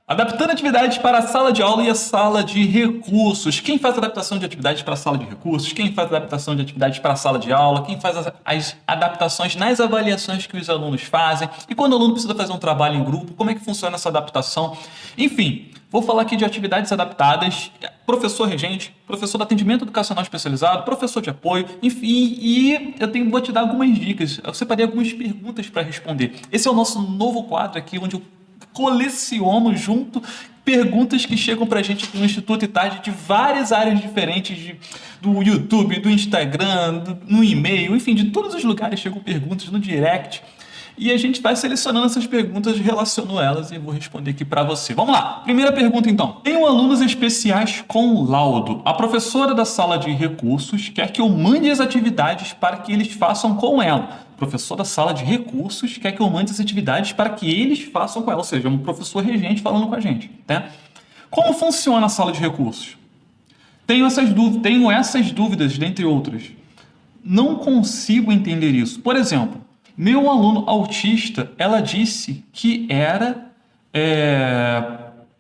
Adaptando atividades para a sala de aula e a sala de recursos. Quem faz adaptação de atividades para a sala de recursos? Quem faz adaptação de atividades para a sala de aula? Quem faz as adaptações nas avaliações que os alunos fazem? E quando o aluno precisa fazer um trabalho em grupo, como é que funciona essa adaptação? Enfim, vou falar aqui de atividades adaptadas, professor regente, professor de atendimento educacional especializado, professor de apoio, enfim, e vou te dar algumas dicas. Eu separei algumas perguntas para responder. Esse é o nosso novo quadro aqui, onde eu coleciono junto perguntas que chegam pra gente aqui no Instituto Itachi de várias áreas diferentes, do YouTube, do Instagram, no e-mail, enfim, de todos os lugares chegam perguntas no direct. E a gente vai selecionando essas perguntas, relaciono elas e vou responder aqui para você. Vamos lá! Primeira pergunta, então. Tenho alunos especiais com laudo. A professora da sala de recursos quer que eu mande as atividades para que eles façam com ela. Professor da sala de recursos quer que eu mande as atividades para que eles façam com ela. Ou seja, um professor regente falando com a gente, né? Como funciona a sala de recursos? Tenho essas dúvidas, dentre outras. Não consigo entender isso. Por exemplo, meu aluno autista, ela disse que era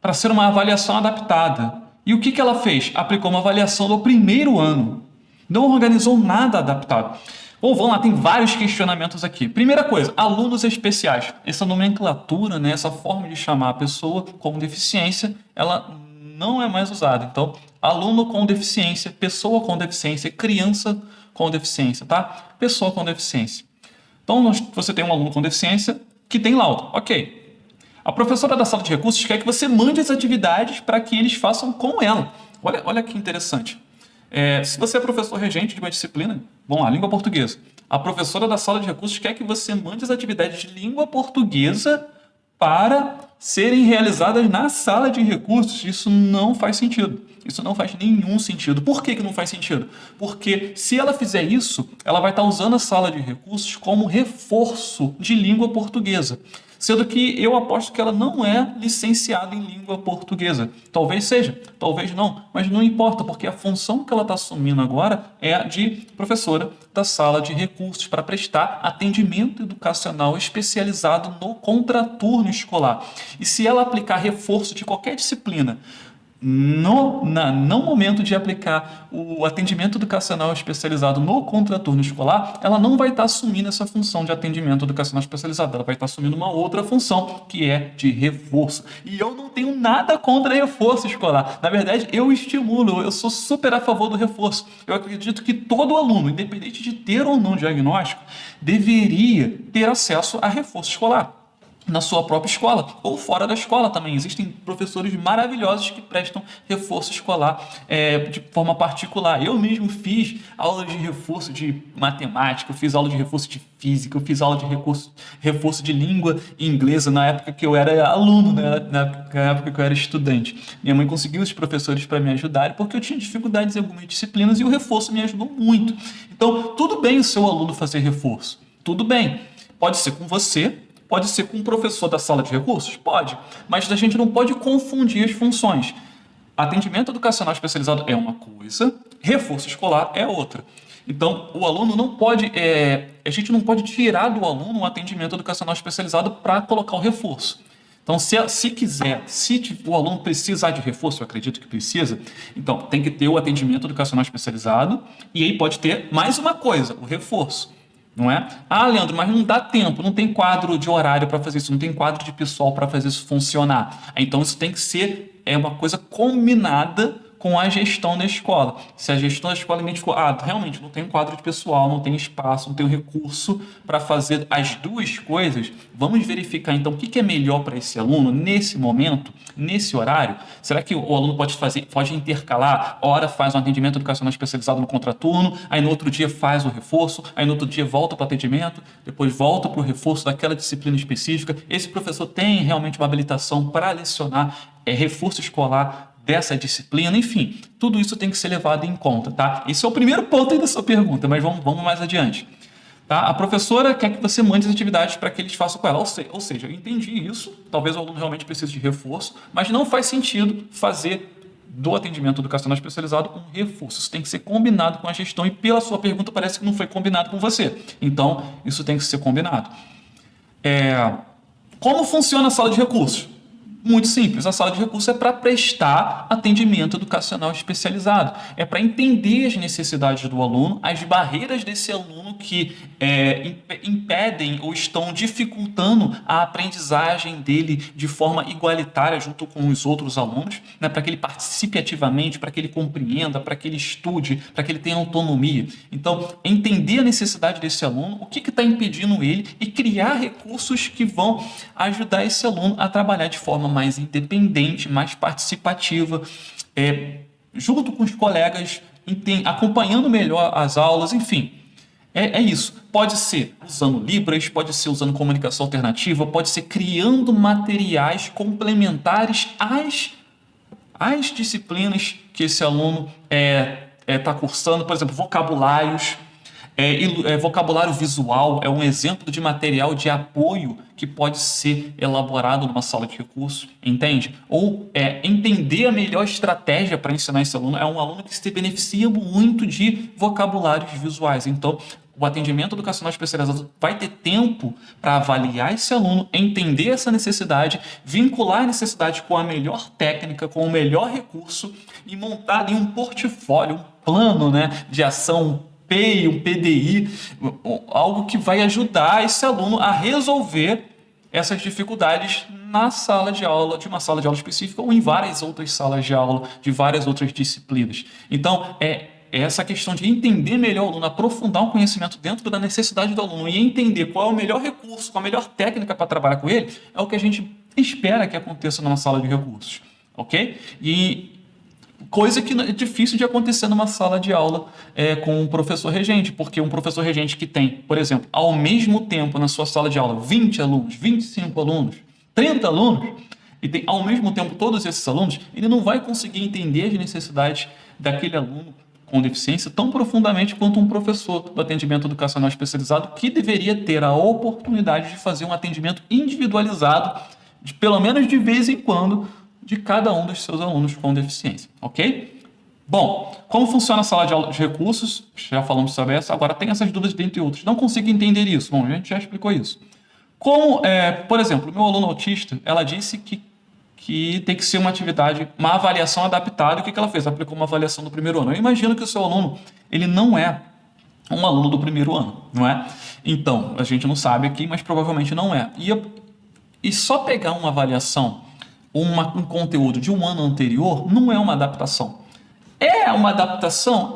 para ser uma avaliação adaptada. E o que ela fez? Aplicou uma avaliação do primeiro ano. Não organizou nada adaptado. Ou vamos lá, tem vários questionamentos aqui. Primeira coisa, alunos especiais. Essa nomenclatura, né, essa forma de chamar a pessoa com deficiência, ela não é mais usada. Então, aluno com deficiência, pessoa com deficiência, criança com deficiência, tá? Pessoa com deficiência. Então, você tem um aluno com deficiência que tem laudo. Ok. A professora da sala de recursos quer que você mande as atividades para que eles façam com ela. Olha que interessante. Se você é professor regente de uma disciplina, vamos lá, língua portuguesa. A professora da sala de recursos quer que você mande as atividades de língua portuguesa para serem realizadas na sala de recursos. Isso não faz sentido. Isso não faz nenhum sentido. Por que não faz sentido? Porque se ela fizer isso, ela vai estar usando a sala de recursos como reforço de língua portuguesa. Sendo que eu aposto que ela não é licenciada em língua portuguesa. Talvez seja, talvez não, mas não importa, porque a função que ela está assumindo agora é a de professora da sala de recursos para prestar atendimento educacional especializado no contraturno escolar. E se ela aplicar reforço de qualquer disciplina, no momento de aplicar o atendimento educacional especializado no contraturno escolar, ela não vai estar assumindo essa função de atendimento educacional especializado, ela vai estar assumindo uma outra função, que é de reforço. E eu não tenho nada contra reforço escolar. Na verdade, eu estimulo, eu sou super a favor do reforço. Eu acredito que todo aluno, independente de ter ou não diagnóstico, deveria ter acesso a reforço escolar na sua própria escola ou fora da escola também. Existem professores maravilhosos que prestam reforço escolar de forma particular. Eu mesmo fiz aula de reforço de matemática, eu fiz aula de reforço de física, eu fiz aula de reforço de língua inglesa na época que eu era aluno, né? Na época que eu era estudante. Minha mãe conseguiu os professores para me ajudarem porque eu tinha dificuldades em algumas disciplinas e o reforço me ajudou muito. Então, tudo bem o seu aluno fazer reforço. Tudo bem. Pode ser com você, pode ser com um professor da sala de recursos? Pode, mas a gente não pode confundir as funções. Atendimento educacional especializado é uma coisa, reforço escolar é outra. Então, o aluno não pode... a gente não pode tirar do aluno um atendimento educacional especializado para colocar o reforço. Então, se o aluno precisar de reforço, eu acredito que precisa, então tem que ter o atendimento educacional especializado e aí pode ter mais uma coisa, o reforço. Não é? Ah, Leandro, mas não dá tempo, não tem quadro de horário para fazer isso, não tem quadro de pessoal para fazer isso funcionar. Então isso tem que ser uma coisa combinada com a gestão da escola. Se a gestão da escola identificou, realmente não tem quadro de pessoal, não tem espaço, não tem recurso para fazer as duas coisas, vamos verificar então o que é melhor para esse aluno nesse momento, nesse horário. Será que o aluno pode intercalar, hora faz um atendimento educacional especializado no contraturno, aí no outro dia faz o reforço, aí no outro dia volta para o atendimento, depois volta para o reforço daquela disciplina específica. Esse professor tem realmente uma habilitação para lecionar reforço escolar dessa disciplina, enfim, tudo isso tem que ser levado em conta, tá? Esse é o primeiro ponto aí da sua pergunta, mas vamos mais adiante. Tá? A professora quer que você mande as atividades para que eles façam com ela, ou seja, eu entendi isso, talvez o aluno realmente precise de reforço, mas não faz sentido fazer do atendimento educacional especializado um reforço. Isso tem que ser combinado com a gestão e pela sua pergunta parece que não foi combinado com você. Então, isso tem que ser combinado. Como funciona a sala de recursos? Muito simples, a sala de recurso é para prestar atendimento educacional especializado, é para entender as necessidades do aluno, as barreiras desse aluno que impedem ou estão dificultando a aprendizagem dele de forma igualitária junto com os outros alunos, né, para que ele participe ativamente, para que ele compreenda, para que ele estude, para que ele tenha autonomia. Então, entender a necessidade desse aluno, o que está impedindo ele e criar recursos que vão ajudar esse aluno a trabalhar de forma mais independente, mais participativa, junto com os colegas, acompanhando melhor as aulas, enfim. É isso. Pode ser usando Libras, pode ser usando comunicação alternativa, pode ser criando materiais complementares às disciplinas que esse aluno está cursando, por exemplo, vocabulários. Vocabulário visual é um exemplo de material de apoio que pode ser elaborado numa sala de recurso, entende? Ou entender a melhor estratégia para ensinar esse aluno. É um aluno que se beneficia muito de vocabulários visuais. Então, o atendimento educacional especializado vai ter tempo para avaliar esse aluno, entender essa necessidade, vincular a necessidade com a melhor técnica, com o melhor recurso e montar ali um portfólio, um plano, né, de ação, um PDI, algo que vai ajudar esse aluno a resolver essas dificuldades na sala de aula, de uma sala de aula específica ou em várias outras salas de aula, de várias outras disciplinas. Então, essa questão de entender melhor o aluno, aprofundar um conhecimento dentro da necessidade do aluno e entender qual é o melhor recurso, qual a melhor técnica para trabalhar com ele, é o que a gente espera que aconteça numa sala de recursos, ok? Coisa que é difícil de acontecer numa sala de aula com um professor regente, porque um professor regente que tem, por exemplo, ao mesmo tempo na sua sala de aula 20 alunos, 25 alunos, 30 alunos, e tem ao mesmo tempo todos esses alunos, ele não vai conseguir entender as necessidades daquele aluno com deficiência tão profundamente quanto um professor do atendimento educacional especializado que deveria ter a oportunidade de fazer um atendimento individualizado, pelo menos de vez em quando, de cada um dos seus alunos com deficiência, ok? Bom, como funciona a sala de aula de recursos? Já falamos sobre essa, agora tem essas dúvidas dentre outras. Não consigo entender isso. Bom, a gente já explicou isso. Como, por exemplo, meu aluno autista, ela disse que tem que ser uma atividade, uma avaliação adaptada. O que ela fez? Aplicou uma avaliação do primeiro ano. Eu imagino que o seu aluno, ele não é um aluno do primeiro ano, não é? Então, a gente não sabe aqui, mas provavelmente não é. E só pegar uma avaliação, um conteúdo de um ano anterior, não é uma adaptação. É uma adaptação,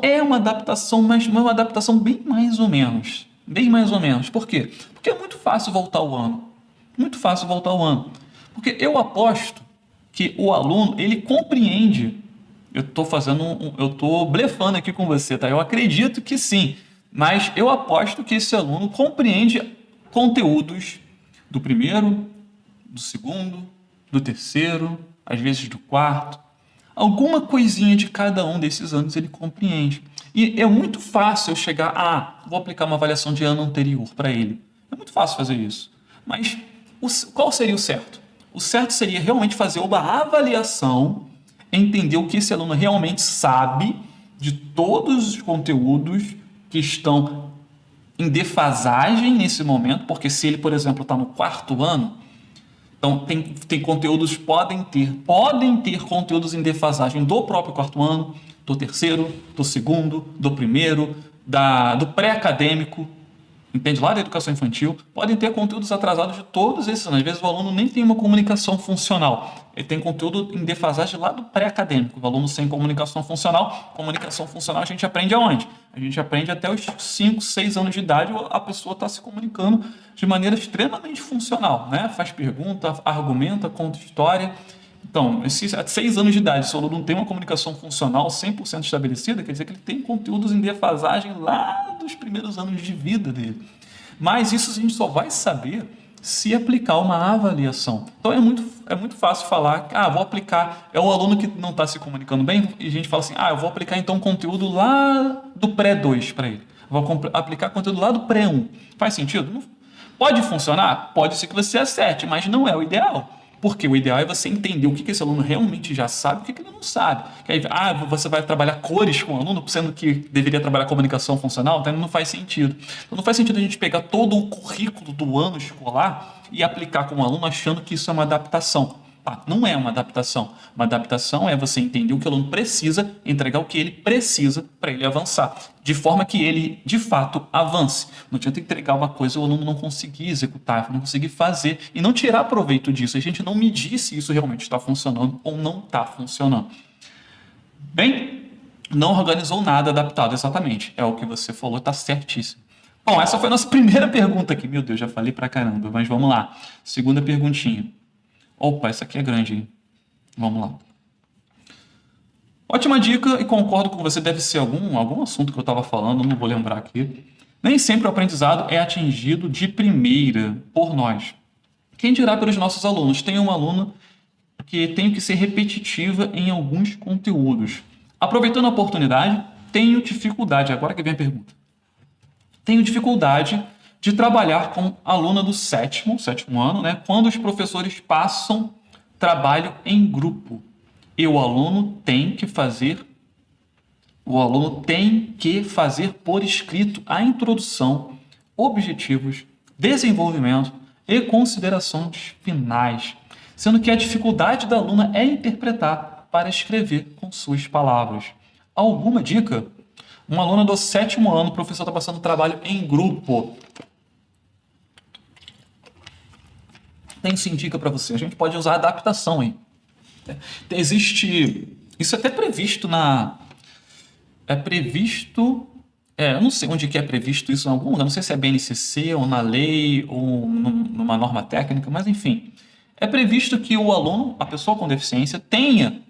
mas não é uma adaptação bem mais ou menos. Bem mais ou menos. Por quê? Porque é muito fácil voltar ao ano. Muito fácil voltar ao ano. Porque eu aposto que o aluno, ele compreende. Eu estou blefando aqui com você, tá? Eu acredito que sim. Mas eu aposto que esse aluno compreende conteúdos do primeiro, do segundo, do terceiro, às vezes do quarto. Alguma coisinha de cada um desses anos ele compreende. E é muito fácil eu chegar, vou aplicar uma avaliação de ano anterior para ele. É muito fácil fazer isso. Mas qual seria o certo? O certo seria realmente fazer uma avaliação, entender o que esse aluno realmente sabe de todos os conteúdos que estão em defasagem nesse momento, porque se ele, por exemplo, está no quarto ano, então, tem conteúdos, podem ter conteúdos em defasagem do próprio quarto ano, do terceiro, do segundo, do primeiro, do pré-acadêmico, entende? Lá da educação infantil, podem ter conteúdos atrasados de todos esses anos. Às vezes o aluno nem tem uma comunicação funcional. Ele tem conteúdo em defasagem lá do pré-acadêmico. O aluno sem comunicação funcional a gente aprende aonde? A gente aprende até os 5, 6 anos de idade, a pessoa está se comunicando de maneira extremamente funcional, né? Faz pergunta, argumenta, conta história. Então, esses 6 anos de idade, se o aluno não tem uma comunicação funcional 100% estabelecida, quer dizer que ele tem conteúdos em defasagem lá dos primeiros anos de vida dele. Mas isso a gente só vai saber se aplicar uma avaliação. Então, é muito fácil falar, vou aplicar, é o aluno que não está se comunicando bem, e a gente fala assim, eu vou aplicar então conteúdo lá do pré-2 para ele. Vou aplicar conteúdo lá do pré-1. Faz sentido? Não. Pode funcionar? Pode ser que você acerte, mas não é o ideal. Porque o ideal é você entender o que esse aluno realmente já sabe e o que ele não sabe. Que aí, você vai trabalhar cores com o aluno, sendo que deveria trabalhar comunicação funcional, então não faz sentido. Então não faz sentido a gente pegar todo o currículo do ano escolar e aplicar com o aluno achando que isso é uma adaptação. Tá, não é uma adaptação. Uma adaptação é você entender o que o aluno precisa, entregar o que ele precisa para ele avançar, de forma que ele, de fato, avance. Não adianta entregar uma coisa e o aluno não conseguir executar, não conseguir fazer e não tirar proveito disso. A gente não medir se isso realmente está funcionando ou não está funcionando. Bem, não organizou nada adaptado, exatamente. É o que você falou, está certíssimo. Bom, essa foi a nossa primeira pergunta aqui. Meu Deus, já falei pra caramba, mas vamos lá. Segunda perguntinha. Opa, essa aqui é grande, hein? Vamos lá. Ótima dica e concordo com você. Deve ser algum assunto que eu estava falando, não vou lembrar aqui. Nem sempre o aprendizado é atingido de primeira por nós. Quem dirá pelos nossos alunos? Tem um aluno que tem que ser repetitiva em alguns conteúdos. Aproveitando a oportunidade, tenho dificuldade. Agora que vem a pergunta. Tenho dificuldade de trabalhar com aluna do sétimo ano, né? Quando os professores passam trabalho em grupo. E o aluno tem que fazer por escrito a introdução, objetivos, desenvolvimento e considerações finais, sendo que a dificuldade da aluna é interpretar para escrever com suas palavras. Alguma dica? Uma aluna do sétimo ano, o professor está passando trabalho em grupo. Tem sim dica para você. A gente pode usar adaptação aí. Existe... Isso é até previsto na... É previsto... eu não sei onde que é previsto isso em algum lugar. Não sei se é BNCC ou na lei ou numa norma técnica, mas enfim. É previsto que o aluno, a pessoa com deficiência, tenha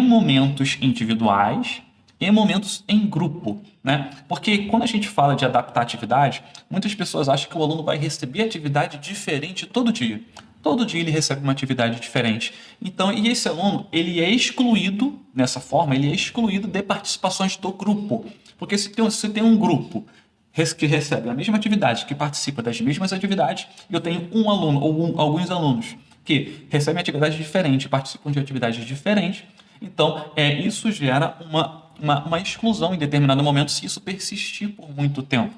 momentos individuais e momentos em grupo, né? Porque quando a gente fala de adaptar atividade, muitas pessoas acham que o aluno vai receber atividade diferente todo dia. Todo dia ele recebe uma atividade diferente. Então, e esse aluno, ele é excluído, nessa forma, ele é excluído de participações do grupo. Porque se tem um grupo que recebe a mesma atividade, que participa das mesmas atividades, e eu tenho um aluno ou alguns alunos que recebem atividades diferentes, participam de atividades diferentes, então isso gera uma exclusão em determinado momento se isso persistir por muito tempo.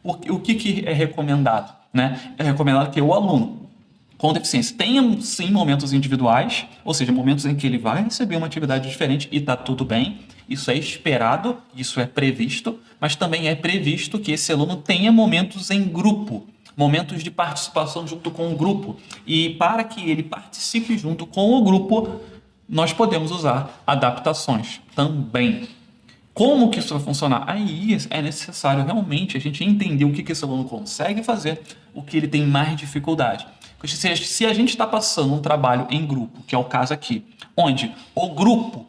O que é recomendado? Né? É recomendado que o aluno com deficiência tenha sim momentos individuais, ou seja, momentos em que ele vai receber uma atividade diferente e está tudo bem. Isso é esperado, isso é previsto, mas também é previsto que esse aluno tenha momentos em grupo, momentos de participação junto com o grupo. E para que ele participe junto com o grupo, nós podemos usar adaptações também. Como que isso vai funcionar? Aí é necessário realmente a gente entender o que esse aluno consegue fazer, o que ele tem mais dificuldade. Se a gente está passando um trabalho em grupo, que é o caso aqui, onde o grupo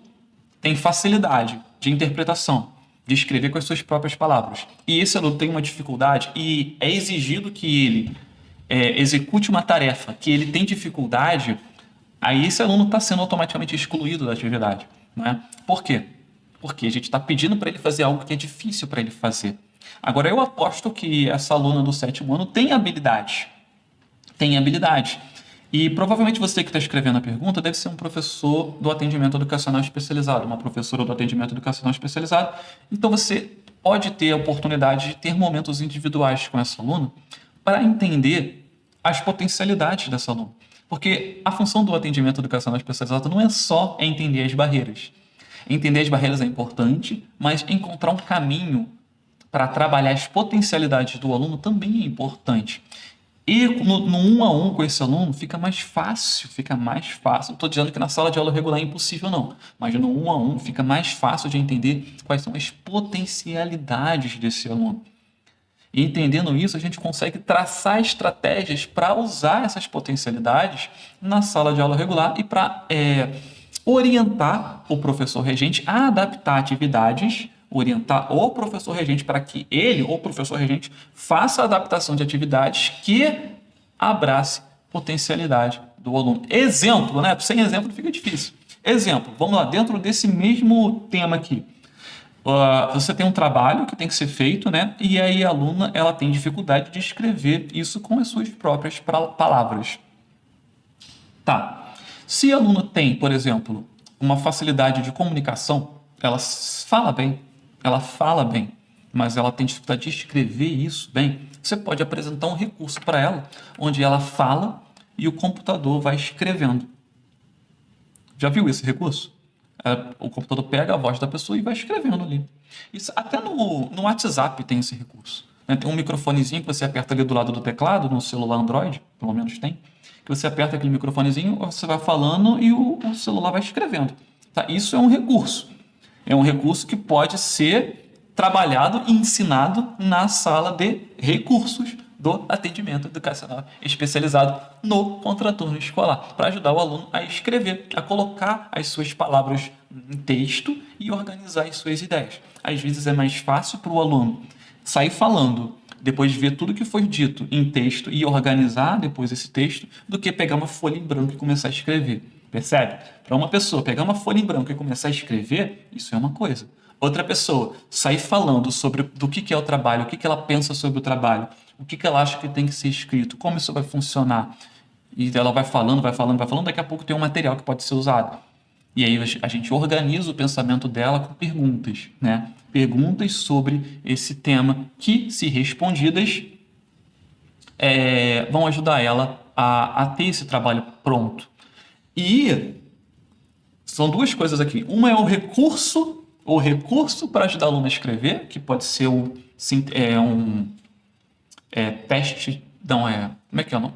tem facilidade de interpretação, de escrever com as suas próprias palavras, e esse aluno tem uma dificuldade e é exigido que ele execute uma tarefa que ele tem dificuldade, aí esse aluno está sendo automaticamente excluído da atividade. Não é? Por quê? Porque a gente está pedindo para ele fazer algo que é difícil para ele fazer. Agora, eu aposto que essa aluna do sétimo ano tem habilidade. E provavelmente você que está escrevendo a pergunta deve ser um professor do atendimento educacional especializado, uma professora do atendimento educacional especializado. Então você pode ter a oportunidade de ter momentos individuais com essa aluna para entender as potencialidades dessa aluna. Porque a função do atendimento educacional especializado não é só entender as barreiras. Entender as barreiras é importante, mas encontrar um caminho para trabalhar as potencialidades do aluno também é importante. E no 1 a 1 com esse aluno fica mais fácil. Não estou dizendo que na sala de aula regular é impossível, não. Mas no 1 a 1 fica mais fácil de entender quais são as potencialidades desse aluno. E entendendo isso, a gente consegue traçar estratégias para usar essas potencialidades na sala de aula regular e para orientar o professor regente a adaptar atividades, orientar o professor regente para que ele, ou o professor regente, faça a adaptação de atividades que abrace potencialidade do aluno. Exemplo, né? Sem exemplo fica difícil. Exemplo, vamos lá, dentro desse mesmo tema aqui. Você tem um trabalho que tem que ser feito, né? E aí a aluna ela tem dificuldade de escrever isso com as suas próprias palavras. Tá. Se a aluna tem, por exemplo, uma facilidade de comunicação, ela fala bem, mas ela tem dificuldade de escrever isso bem, você pode apresentar um recurso para ela, onde ela fala e o computador vai escrevendo. Já viu esse recurso? O computador pega a voz da pessoa e vai escrevendo ali. Isso, até no WhatsApp tem esse recurso. Né? Tem um microfonezinho que você aperta ali do lado do teclado, no celular Android, pelo menos tem, que você aperta aquele microfonezinho, você vai falando e o celular vai escrevendo. Tá? Isso é um recurso. É um recurso que pode ser trabalhado e ensinado na sala de recursos do atendimento educacional especializado no contraturno escolar, para ajudar o aluno a escrever, a colocar as suas palavras em texto e organizar as suas ideias. Às vezes é mais fácil para o aluno sair falando, depois de ver tudo que foi dito em texto e organizar depois esse texto, do que pegar uma folha em branco e começar a escrever. Percebe? Para uma pessoa pegar uma folha em branco e começar a escrever, isso é uma coisa. Outra pessoa sair falando sobre do que é o trabalho, o que ela pensa sobre o trabalho, o que ela acha que tem que ser escrito, como isso vai funcionar. E ela vai falando, daqui a pouco tem um material que pode ser usado. E aí a gente organiza o pensamento dela com perguntas, né? Perguntas sobre esse tema que, se respondidas, vão ajudar ela a ter esse trabalho pronto. E são duas coisas aqui. Uma é o recurso para ajudar o aluno a escrever, que pode ser um teste. Não, como é que é o nome?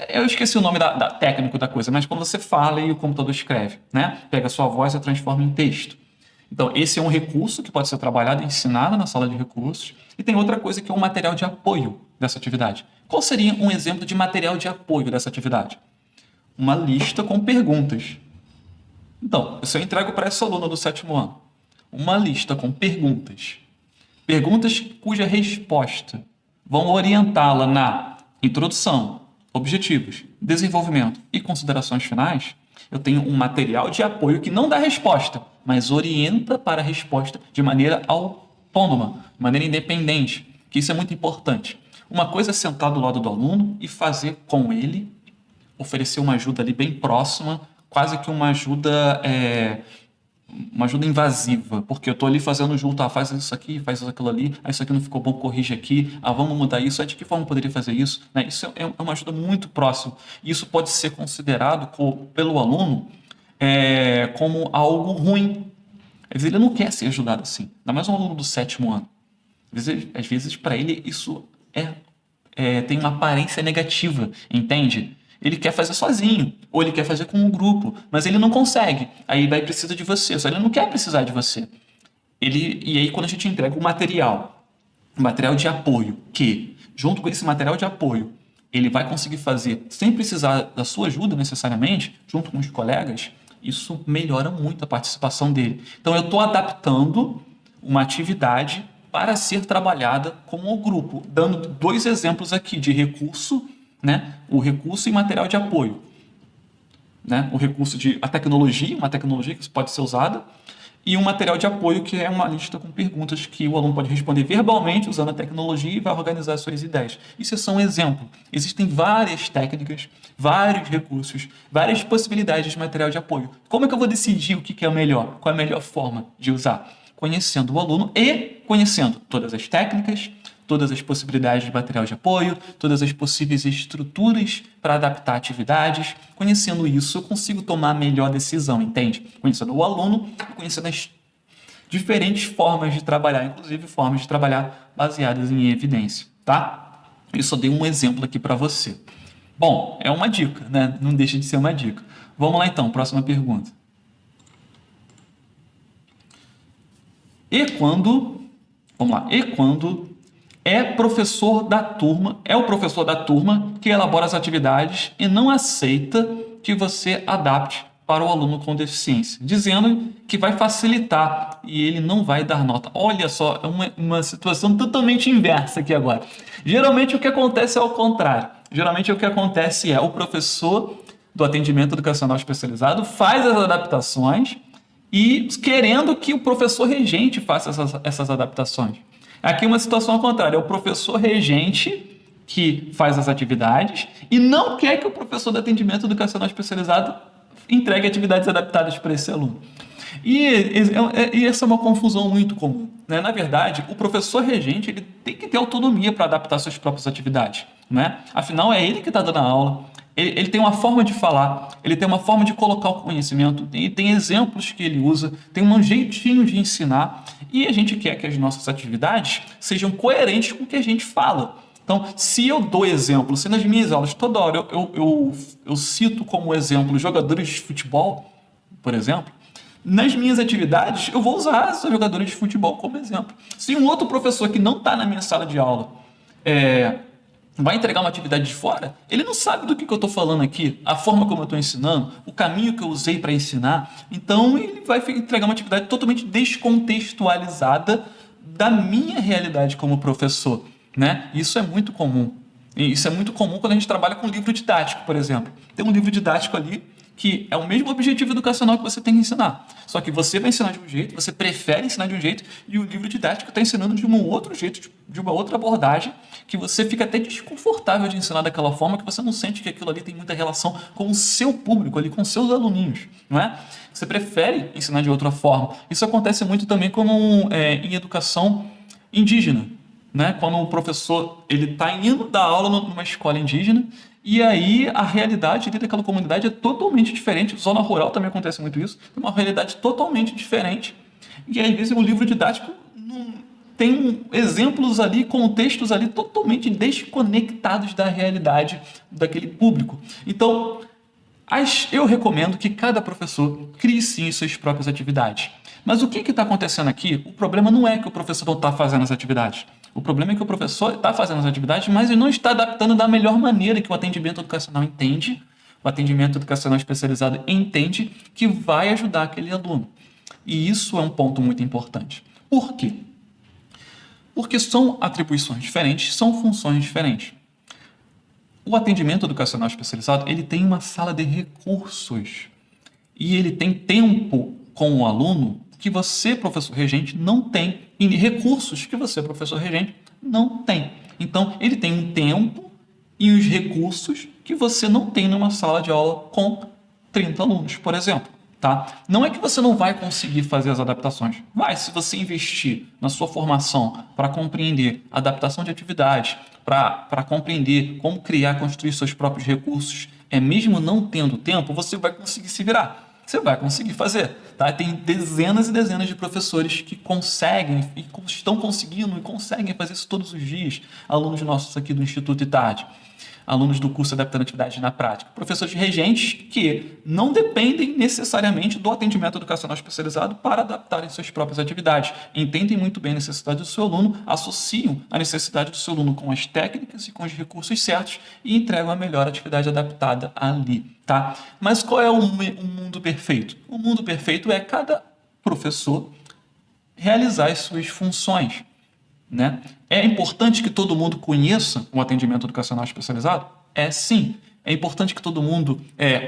Eu esqueci o nome da técnico da coisa, mas quando você fala e o computador escreve, né? Pega a sua voz e transforma em texto. Então, esse é um recurso que pode ser trabalhado e ensinado na sala de recursos. E tem outra coisa que é o material de apoio dessa atividade. Qual seria um exemplo de material de apoio dessa atividade? Uma lista com perguntas. Então, se eu entrego para essa aluna do 7º ano uma lista com perguntas cuja resposta vão orientá-la na introdução, objetivos, desenvolvimento e considerações finais, eu tenho um material de apoio que não dá resposta, mas orienta para a resposta de maneira autônoma, de maneira independente, que isso é muito importante. Uma coisa é sentar do lado do aluno e fazer com ele, oferecer uma ajuda ali bem próxima, quase que uma ajuda invasiva, porque eu estou ali fazendo junto, faz isso aqui, faz aquilo ali, isso aqui não ficou bom, corrige aqui, vamos mudar isso, de que forma eu poderia fazer isso? Né? Isso é uma ajuda muito próxima. Isso pode ser considerado pelo aluno como algo ruim. Às vezes ele não quer ser ajudado assim, ainda mais um aluno do 7º ano. Às vezes para ele isso tem uma aparência negativa, entende? Ele quer fazer sozinho, ou ele quer fazer com um grupo, mas ele não consegue. Aí vai precisar de você, só ele não quer precisar de você. E aí quando a gente entrega o material de apoio, que junto com esse material de apoio, ele vai conseguir fazer sem precisar da sua ajuda necessariamente, junto com os colegas, isso melhora muito a participação dele. Então eu estou adaptando uma atividade para ser trabalhada com o grupo, dando 2 exemplos aqui de recurso, né? O recurso e material de apoio, né? O recurso uma tecnologia que pode ser usada, e um material de apoio que é uma lista com perguntas que o aluno pode responder verbalmente usando a tecnologia e vai organizar as suas ideias. Isso é só um exemplo. Existem várias técnicas, vários recursos, várias possibilidades de material de apoio. Como é que eu vou decidir o que é o melhor? Qual é a melhor forma de usar? Conhecendo o aluno e conhecendo todas as técnicas, todas as possibilidades de material de apoio, todas as possíveis estruturas para adaptar atividades. Conhecendo isso, eu consigo tomar a melhor decisão, entende? Conhecendo o aluno e conhecendo as diferentes formas de trabalhar, inclusive formas de trabalhar baseadas em evidência, tá? Eu só dei um exemplo aqui para você. Bom, é uma dica, né? Não deixa de ser uma dica. Vamos lá então, próxima pergunta. E quando é o professor da turma que elabora as atividades e não aceita que você adapte para o aluno com deficiência, dizendo que vai facilitar e ele não vai dar nota. Olha só, é uma situação totalmente inversa aqui agora. Geralmente o que acontece é ao contrário. Geralmente o que acontece é o professor do atendimento educacional especializado faz as adaptações e querendo que o professor regente faça essas adaptações. Aqui uma situação ao contrário, é o professor regente que faz as atividades e não quer que o professor do atendimento educacional especializado entregue atividades adaptadas para esse aluno. E essa é uma confusão muito comum, né? Na verdade, o professor regente ele tem que ter autonomia para adaptar suas próprias atividades, né? Afinal, é ele que está dando a aula, Ele tem uma forma de falar, ele tem uma forma de colocar o conhecimento, tem exemplos que ele usa, tem um jeitinho de ensinar, e a gente quer que as nossas atividades sejam coerentes com o que a gente fala. Então, se eu dou exemplo, se nas minhas aulas toda hora eu cito como exemplo jogadores de futebol, por exemplo, nas minhas atividades eu vou usar esses jogadores de futebol como exemplo. Se um outro professor que não está na minha sala de aula vai entregar uma atividade de fora, ele não sabe do que eu estou falando aqui, a forma como eu estou ensinando, o caminho que eu usei para ensinar. Então, ele vai entregar uma atividade totalmente descontextualizada da minha realidade como professor, né? Isso é muito comum. E isso é muito comum quando a gente trabalha com livro didático, por exemplo. Tem um livro didático ali que é o mesmo objetivo educacional que você tem que ensinar. Só que você vai ensinar de um jeito, você prefere ensinar de um jeito, e o livro didático está ensinando de um outro jeito, de uma outra abordagem, que você fica até desconfortável de ensinar daquela forma, que você não sente que aquilo ali tem muita relação com o seu público, ali, com os seus aluninhos, não é? Você prefere ensinar de outra forma. Isso acontece muito também em educação indígena, né? Quando o professor está indo dar aula numa escola indígena, e aí a realidade daquela comunidade é totalmente diferente. Zona rural também acontece muito isso. É uma realidade totalmente diferente. E às vezes o livro didático tem exemplos ali, contextos ali totalmente desconectados da realidade daquele público. Então, eu recomendo que cada professor crie sim suas próprias atividades. Mas o que está acontecendo aqui? O problema não é que o professor não está fazendo as atividades. O problema é que o professor está fazendo as atividades, mas ele não está adaptando da melhor maneira que o atendimento educacional entende, o atendimento educacional especializado entende que vai ajudar aquele aluno. E isso é um ponto muito importante. Por quê? Porque são atribuições diferentes, são funções diferentes. O atendimento educacional especializado, ele tem uma sala de recursos e ele tem tempo com o aluno que você, professor regente, não tem, e recursos que você, professor regente, não tem. Então, ele tem um tempo e os recursos que você não tem numa sala de aula com 30 alunos, por exemplo. Tá? Não é que você não vai conseguir fazer as adaptações. Vai, se você investir na sua formação para compreender a adaptação de atividades, para compreender como criar, construir seus próprios recursos, mesmo não tendo tempo, você vai conseguir se virar. Você vai conseguir fazer. Tá? Tem dezenas e dezenas de professores que conseguem, e estão conseguindo e conseguem fazer isso todos os dias. Alunos nossos aqui do Instituto ITAD. Alunos do curso Adaptando Atividades na Prática, professores regentes que não dependem necessariamente do atendimento educacional especializado para adaptarem suas próprias atividades. Entendem muito bem a necessidade do seu aluno, associam a necessidade do seu aluno com as técnicas e com os recursos certos e entregam a melhor atividade adaptada ali. Tá? Mas qual é o mundo perfeito? O mundo perfeito é cada professor realizar as suas funções. Né? É importante que todo mundo conheça o atendimento educacional especializado? É sim. É importante que todo mundo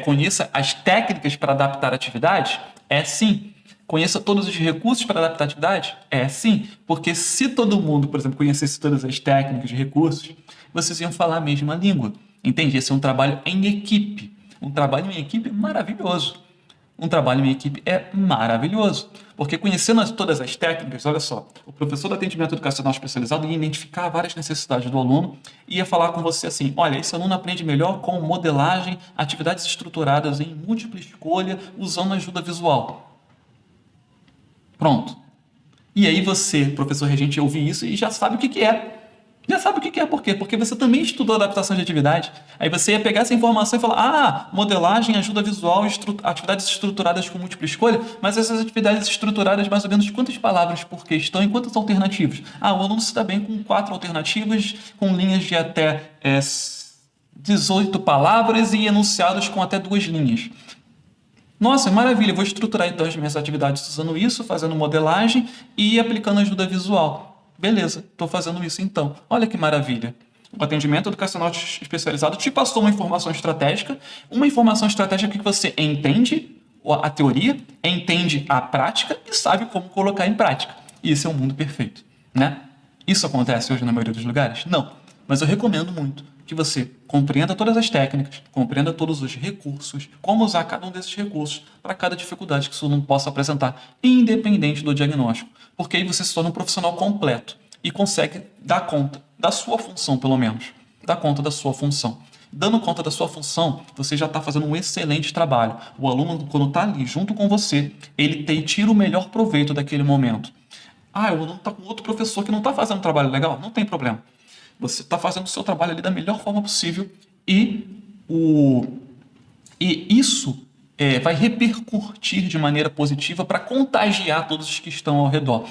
conheça as técnicas para adaptar a atividade? É sim. Conheça todos os recursos para adaptar a atividade? É sim. Porque se todo mundo, por exemplo, conhecesse todas as técnicas e recursos, vocês iam falar a mesma língua. Entende? Esse é um trabalho em equipe. Um trabalho em equipe maravilhoso. Um trabalho em equipe é maravilhoso, porque conhecendo todas as técnicas, olha só, o professor do atendimento educacional especializado ia identificar várias necessidades do aluno e ia falar com você assim, olha, esse aluno aprende melhor com modelagem, atividades estruturadas em múltipla escolha, usando ajuda visual. Pronto. E aí você, professor regente, ouve isso e já sabe o que é. Já sabe o que é, por quê? Porque você também estudou adaptação de atividade. Aí você ia pegar essa informação e falar, modelagem, ajuda visual, atividades estruturadas com múltipla escolha, mas essas atividades estruturadas, mais ou menos, quantas palavras por questão e quantas alternativas? O aluno se dá bem com 4 alternativas, com linhas de até 18 palavras e enunciados com até 2 linhas. Nossa, maravilha, vou estruturar então as minhas atividades usando isso, fazendo modelagem e aplicando ajuda visual. Beleza, estou fazendo isso então. Olha que maravilha. O atendimento educacional especializado te passou uma informação estratégica que você entende a teoria, entende a prática e sabe como colocar em prática. E esse é um mundo perfeito, né? Isso acontece hoje na maioria dos lugares? Não. Mas eu recomendo muito que você compreenda todas as técnicas, compreenda todos os recursos, como usar cada um desses recursos para cada dificuldade que o seu aluno possa apresentar, independente do diagnóstico. Porque aí você se torna um profissional completo e consegue dar conta da sua função, pelo menos. Dar conta da sua função. Dando conta da sua função, você já está fazendo um excelente trabalho. O aluno, quando está ali junto com você, ele tira o melhor proveito daquele momento. O aluno está com outro professor que não está fazendo um trabalho legal? Não tem problema. Você está fazendo o seu trabalho ali da melhor forma possível e isso vai repercutir de maneira positiva para contagiar todos os que estão ao redor.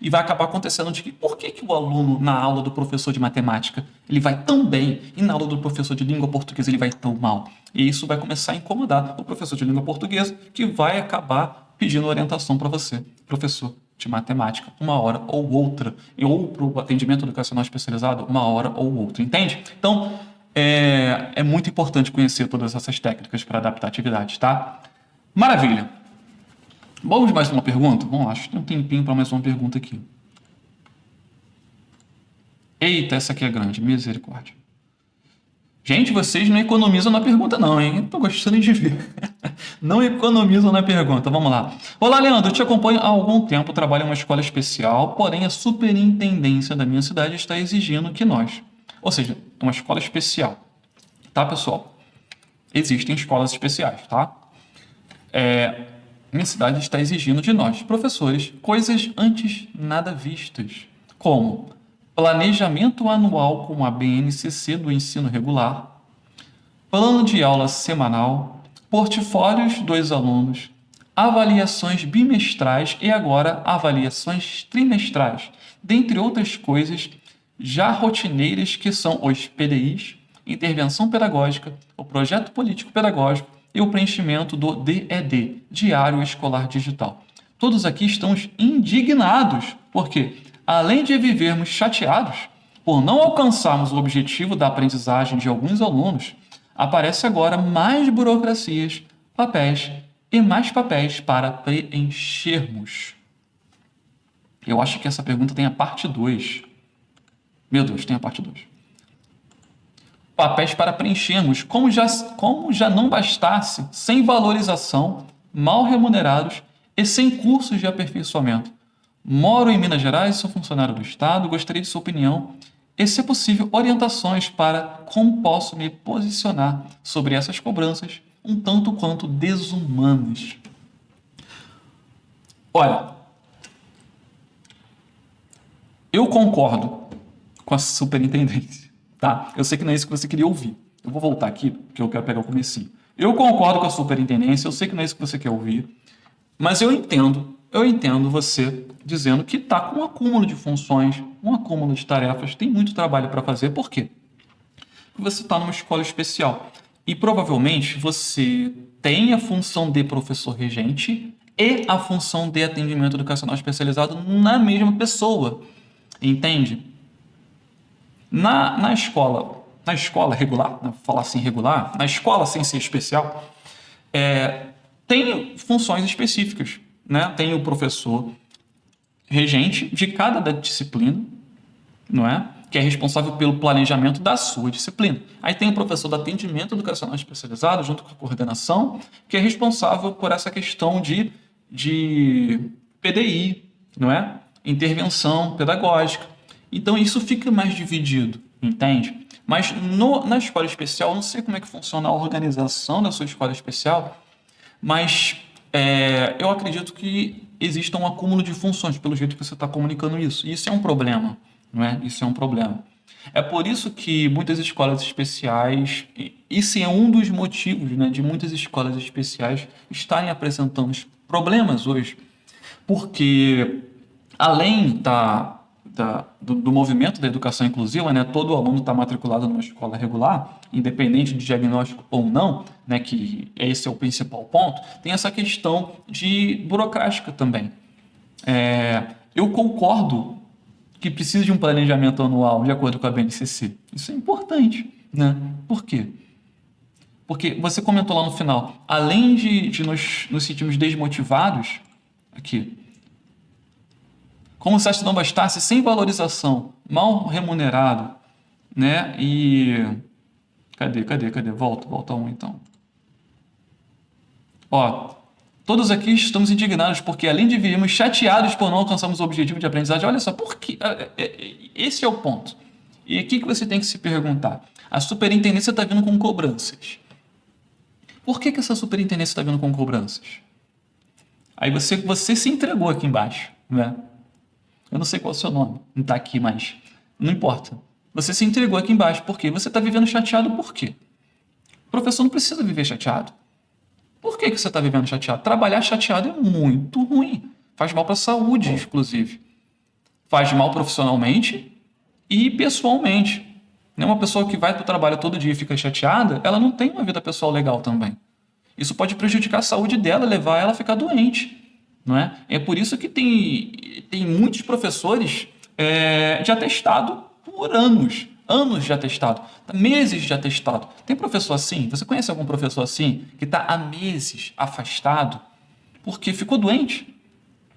E vai acabar acontecendo de que por que o aluno na aula do professor de matemática ele vai tão bem e na aula do professor de língua portuguesa ele vai tão mal? E isso vai começar a incomodar o professor de língua portuguesa, que vai acabar pedindo orientação para você, professor de matemática, uma hora ou outra, ou para o atendimento educacional especializado, uma hora ou outra, entende? Então, é muito importante conhecer todas essas técnicas para adaptar atividades, tá? Maravilha! Vamos mais uma pergunta? Vamos lá, acho que tem um tempinho para mais uma pergunta aqui. Eita, essa aqui é grande, misericórdia. Gente, vocês não economizam na pergunta não, hein? Tô gostando de ver. Não economizam na pergunta, vamos lá. Olá, Leandro, eu te acompanho há algum tempo, trabalho em uma escola especial, porém a superintendência da minha cidade está exigindo que nós... Ou seja, é uma escola especial. Tá, pessoal? Existem escolas especiais, tá? Minha cidade está exigindo de nós, professores, coisas antes nada vistas, como planejamento anual com a BNCC do ensino regular, plano de aula semanal, portfólios dos alunos, avaliações bimestrais e agora avaliações trimestrais, dentre outras coisas já rotineiras que são os PDIs, intervenção pedagógica, o projeto político pedagógico e o preenchimento do DED, Diário Escolar Digital. Todos aqui estamos indignados, porque, além de vivermos chateados por não alcançarmos o objetivo da aprendizagem de alguns alunos, aparece agora mais burocracias, papéis e mais papéis para preenchermos. Eu acho que essa pergunta tem a parte 2. Meu Deus, tem a parte 2. Papéis para preenchermos, como já não bastasse, sem valorização, mal remunerados e sem cursos de aperfeiçoamento. Moro em Minas Gerais, sou funcionário do Estado, gostaria de sua opinião e, se possível, orientações para como posso me posicionar sobre essas cobranças um tanto quanto desumanas. Olha, eu concordo com a superintendência. Tá? Eu sei que não é isso que você queria ouvir. Eu vou voltar aqui, porque eu quero pegar o comecinho. Eu concordo com a superintendência, eu sei que não é isso que você quer ouvir, mas eu entendo você dizendo que está com um acúmulo de funções, um acúmulo de tarefas, tem muito trabalho para fazer. Por quê? Porque você está numa escola especial e provavelmente você tem a função de professor regente e a função de atendimento educacional especializado na mesma pessoa, entende? Na escola regular, vou falar assim regular, na escola sem ser especial, tem funções específicas, né? Tem o professor regente de cada disciplina, não é? Que é responsável pelo planejamento da sua disciplina. Aí tem o professor do atendimento educacional especializado, junto com a coordenação, que é responsável por essa questão de PDI, não é? Intervenção pedagógica. Então, isso fica mais dividido, entende? Mas na escola especial, eu não sei como é que funciona a organização da sua escola especial, mas eu acredito que exista um acúmulo de funções, pelo jeito que você está comunicando isso. E isso é um problema, não é? Isso é um problema. É por isso que muitas escolas especiais, esse é um dos motivos, né, de muitas escolas especiais estarem apresentando problemas hoje, porque além do movimento da educação inclusiva, né, todo aluno está matriculado numa escola regular, independente de diagnóstico ou não, né, que esse é o principal ponto, tem essa questão de burocrática também. Eu concordo que precisa de um planejamento anual de acordo com a BNCC. Isso é importante, né? Por quê? Porque você comentou lá no final, além de nos sentirmos desmotivados, aqui, como se não bastasse, sem valorização, mal remunerado, né? E... Cadê? Volta um, então. Todos aqui estamos indignados porque, além de virmos chateados por não alcançarmos o objetivo de aprendizagem, olha só, por quê? Esse é o ponto. E aqui que você tem que se perguntar. A superintendência está vindo com cobranças. Por que essa superintendência está vindo com cobranças? Aí você se entregou aqui embaixo, né? Eu não sei qual é o seu nome, não está aqui, mas não importa. Você se entregou aqui embaixo. Por quê? Você está vivendo chateado por quê? O professor não precisa viver chateado. Por que você está vivendo chateado? Trabalhar chateado é muito ruim. Faz mal para a saúde, inclusive. Faz mal profissionalmente e pessoalmente. Uma pessoa que vai para o trabalho todo dia e fica chateada, ela não tem uma vida pessoal legal também. Isso pode prejudicar a saúde dela, levar ela a ficar doente. Não é? É por isso que tem muitos professores de atestado por anos. Anos de atestado. Meses de atestado. Tem professor assim? Você conhece algum professor assim? Que está há meses afastado porque ficou doente?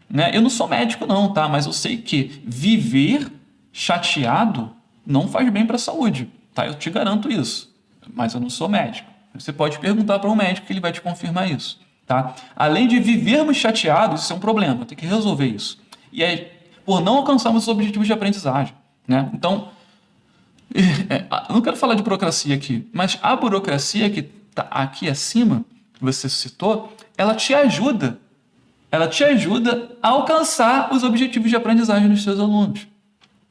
Né? Eu não sou médico não, tá? Mas eu sei que viver chateado não faz bem para a saúde. Tá? Eu te garanto isso. Mas eu não sou médico. Você pode perguntar para um médico que ele vai te confirmar isso. Tá? Além de vivermos chateados, isso é um problema, tem que resolver isso. E é por não alcançarmos os objetivos de aprendizagem. Né? Então, eu não quero falar de burocracia aqui, mas a burocracia que está aqui acima, que você citou, ela te ajuda a alcançar os objetivos de aprendizagem dos seus alunos.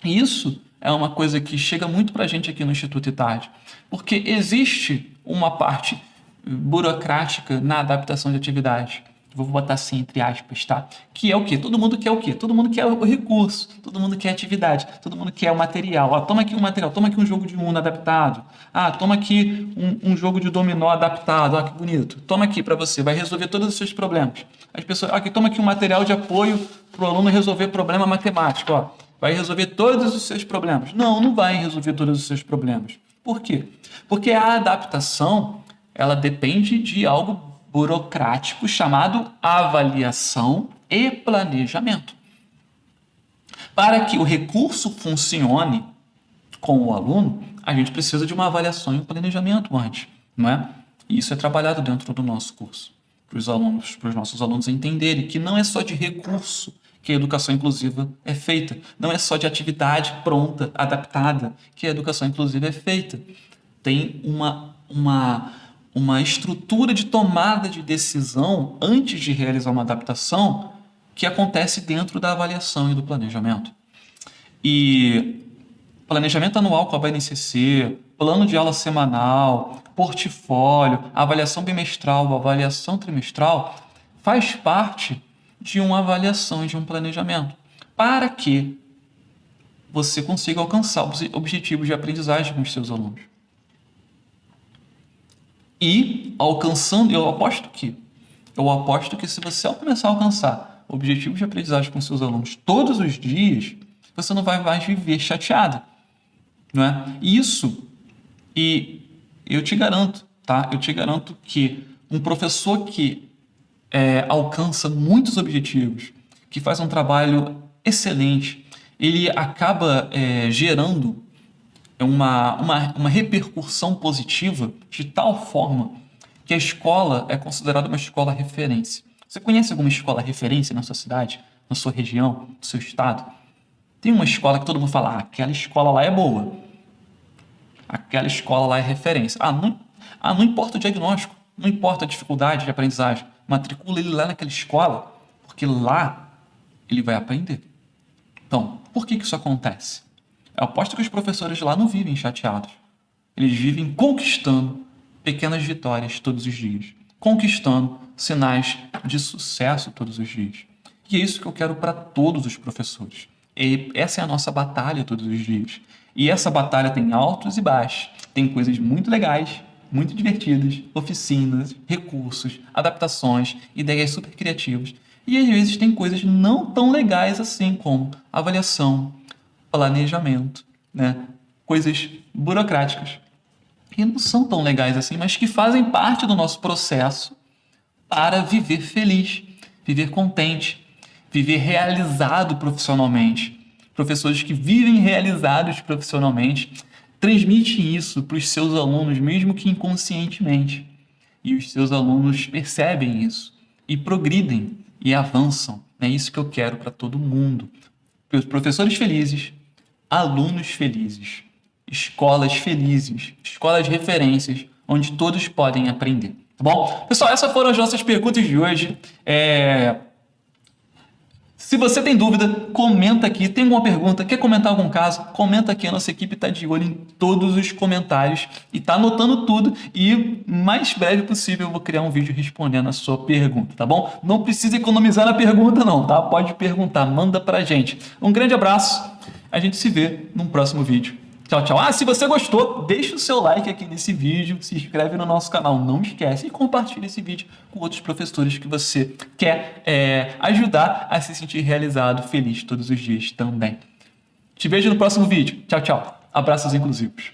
E isso é uma coisa que chega muito para a gente aqui no Instituto ITAD, porque existe uma parte burocrática na adaptação de atividade. Vou botar assim, entre aspas, tá? Que é o quê? Todo mundo quer o quê? Todo mundo quer o recurso, todo mundo quer atividade, todo mundo quer o material. Ó, toma aqui um material, toma aqui um jogo de Uno adaptado. Ah, toma aqui um jogo de dominó adaptado. Ó, que bonito. Toma aqui para você, vai resolver todos os seus problemas. As pessoas, aqui, toma aqui um material de apoio para o aluno resolver problema matemático. Ó, vai resolver todos os seus problemas. Não, não vai resolver todos os seus problemas. Por quê? Porque a adaptação, ela depende de algo burocrático chamado avaliação e planejamento. Para que o recurso funcione com o aluno, a gente precisa de uma avaliação e um planejamento antes, não é? E isso é trabalhado dentro do nosso curso, para os nossos alunos entenderem que não é só de recurso que a educação inclusiva é feita, não é só de atividade pronta, adaptada, que a educação inclusiva é feita. Tem uma estrutura de tomada de decisão antes de realizar uma adaptação que acontece dentro da avaliação e do planejamento. E planejamento anual com a BNCC, plano de aula semanal, portfólio, avaliação bimestral, avaliação trimestral, faz parte de uma avaliação e de um planejamento para que você consiga alcançar os objetivos de aprendizagem com os seus alunos. E alcançando, eu aposto que se você começar a alcançar objetivos de aprendizagem com seus alunos todos os dias, você não vai mais viver chateado, não é? Isso, e eu te garanto, tá? Eu te garanto que um professor que alcança muitos objetivos, que faz um trabalho excelente, ele acaba gerando uma repercussão positiva de tal forma que a escola é considerada uma escola referência. Você conhece alguma escola referência na sua cidade, na sua região, no seu estado? Tem uma escola que todo mundo fala, aquela escola lá é boa. Aquela escola lá é referência. Não importa o diagnóstico, não importa a dificuldade de aprendizagem. Matricula ele lá naquela escola, porque lá ele vai aprender. Então, por que isso acontece? Eu aposto que os professores lá não vivem chateados. Eles vivem conquistando pequenas vitórias todos os dias. Conquistando sinais de sucesso todos os dias. E é isso que eu quero para todos os professores. E essa é a nossa batalha todos os dias. E essa batalha tem altos e baixos. Tem coisas muito legais, muito divertidas, oficinas, recursos, adaptações, ideias super criativas. E às vezes tem coisas não tão legais assim, como avaliação, planejamento, né? Coisas burocráticas que não são tão legais assim, mas que fazem parte do nosso processo para viver feliz, viver contente, viver realizado profissionalmente. Professores que vivem realizados profissionalmente transmitem isso para os seus alunos, mesmo que inconscientemente. E os seus alunos percebem isso e progridem e avançam. É isso que eu quero para todo mundo. Professores felizes, alunos felizes. escolas felizes, escolas referências, onde todos podem aprender. Tá bom? Pessoal, essas foram as nossas perguntas de hoje. Se você tem dúvida, comenta aqui. Tem alguma pergunta? Quer comentar algum caso? Comenta aqui. A nossa equipe está de olho em todos os comentários e está anotando tudo. E mais breve possível eu vou criar um vídeo respondendo a sua pergunta, tá bom? Não precisa economizar na pergunta não, tá? Pode perguntar, manda pra gente. Um grande abraço. A gente se vê num próximo vídeo. Tchau, tchau. Se você gostou, deixa o seu like aqui nesse vídeo, se inscreve no nosso canal, não esquece, e compartilha esse vídeo com outros professores que você quer ajudar a se sentir realizado, feliz todos os dias também. Te vejo no próximo vídeo. Tchau, tchau. Abraços inclusivos.